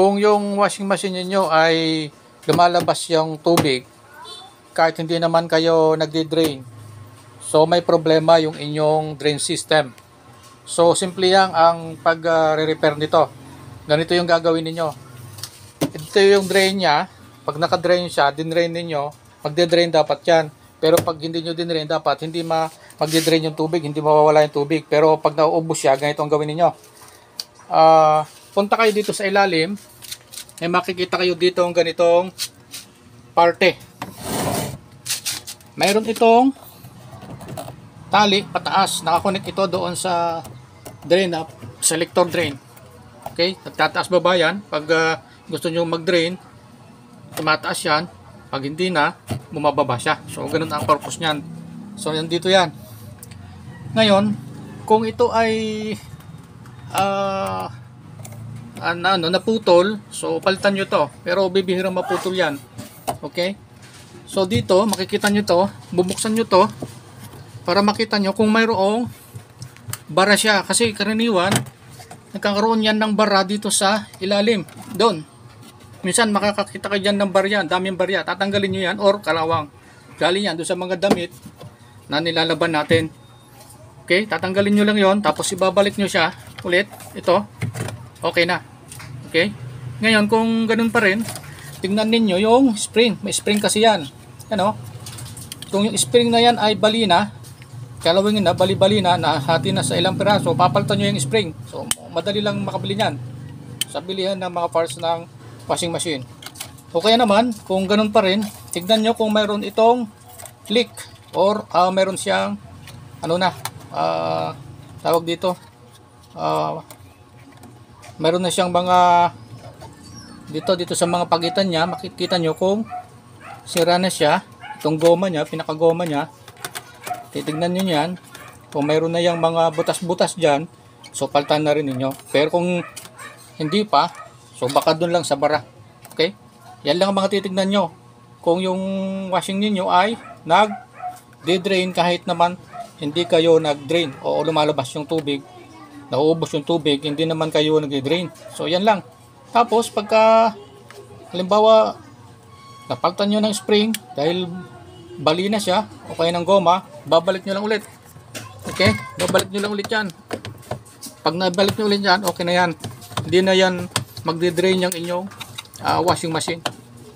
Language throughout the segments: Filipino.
Kung yung washing machine niyo ay lumalabas yung tubig, kahit hindi naman kayo nagdi-drain, so may problema yung inyong drain system. So simple yan ang pag-repair nito. Ganito yung gagawin niyo. Ito yung drain niya. Pag naka-drain siya, dinrain niyo, magde-drain dapat yan. Pero pag hindi nyo dinrain, dapat hindi magde-drain yung tubig, hindi mawawala yung tubig. Pero pag nauubos siya, ganito ang gawin niyo. Punta kayo dito sa ilalim, may makikita kayo dito ang ganitong parte. Mayroon itong tali pataas, nakakonect ito doon sa drain, selector drain. Okay, nagtataas baba yan. Pag gusto nyo mag-drain, tumataas yan. Pag hindi na, bumababa siya. So ganun ang purpose niyan. So yan dito yan. Ngayon, kung ito ay naputol, so palitan nyo to. Pero bibihirang maputol yan. Okay? So dito, makikita nyo to, bubuksan nyo to para makita nyo kung mayroong bara siya. Kasi karaniwan, nagkakaroon yan ng bara dito sa ilalim. Doon. Minsan makakakita kayo dyan ng barya, daming barya. Tatanggalin nyo yan or kalawang. Galing yan doon sa mga damit na nilalaban natin. Okay, tatanggalin nyo lang yon, tapos ibabalik nyo siya ulit. Ito, okay na. Okay, ngayon kung ganun pa rin, tingnan ninyo yung spring. May spring kasi yan. Ano? Kung yung spring na yan ay bali na, kalawingin na, bali-bali na, nahati na sa ilang piraso, papalitan nyo yung spring. So, madali lang makabili yan sa bilihan ng mga parts ng washing machine. O kaya naman, kung ganun pa rin, tignan nyo kung mayroon itong leak or mayroon siyang tawag dito, mayroon na siyang mga dito sa mga pagitan niya. Makikita nyo kung sira na siya, itong goma niya, pinakagoma niya. Titignan nyo yan, kung mayroon na yung mga butas-butas dyan, so palitan na rin ninyo. Pero kung hindi pa, so baka doon lang sa bara. Okay? Yan lang ang mga titignan nyo. Kung yung washing ninyo ay nag-drain kahit naman hindi kayo nag-drain o lumalabas yung tubig, nauubos yung tubig, hindi naman kayo nag-drain. So yan lang. Tapos pagka halimbawa napalitan nyo ng spring dahil bali na siya o kaya ng goma, babalik nyo lang ulit. Okay? Babalik nyo lang ulit yan. Pag nabalik nyo ulit yan, okay na yan. Hindi na yan magde-drain yung inyong washing machine.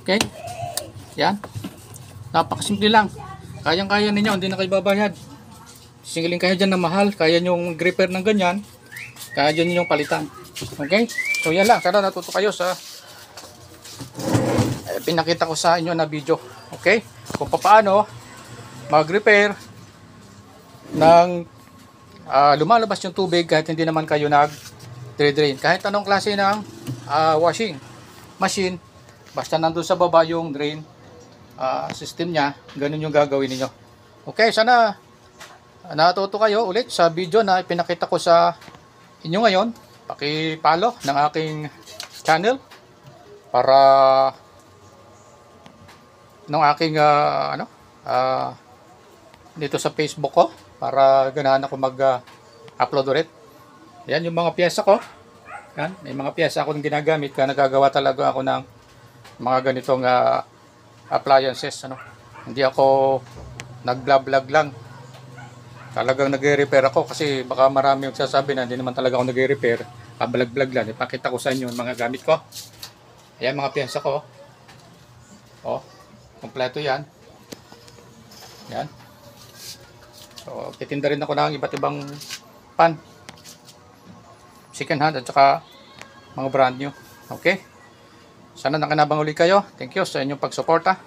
Okay? Yan. Napakasimple lang. Kayang-kaya ninyo, hindi na kayo babayad. Singilin kayo dyan na mahal, kaya nyo repair ng ganyan, kaya dyan nyo palitan. Okay? So yan lang. Sana natuto kayo sa pinakita ko sa inyo na video. Okay? Kung paano mag-repair ng lumalabas yung tubig kahit hindi naman kayo nag-drain. Kahit anong klase ng washing machine, basta nandun sa baba yung drain system nya, ganun yung gagawin niyo. Okay, sana natuto kayo ulit sa video na ipinakita ko sa inyo ngayon. Paki-follow ng aking channel para ng aking dito sa Facebook ko, para ganahan ako mag-upload ulit. Yan yung mga piyesa ko. Yan, may mga piyesa akong ginagamit kaya nagagawa talaga ako ng mga ganitong appliances. Hindi ako nag-vlog lang. Talagang nagre-repair ako kasi baka marami yung sasabi na hindi naman talaga ako nagre-repair. Pabalag-vlog lang. Ipakita ko sa inyo yung mga gamit ko. Ayan mga piyesa ko. Oh, kompleto yan. Yan. So, titinda rin ako ng iba't ibang pan. Second hand at saka mga brand new. Okay? Sana nakinabang ulit kayo. Thank you sa inyong pagsuporta.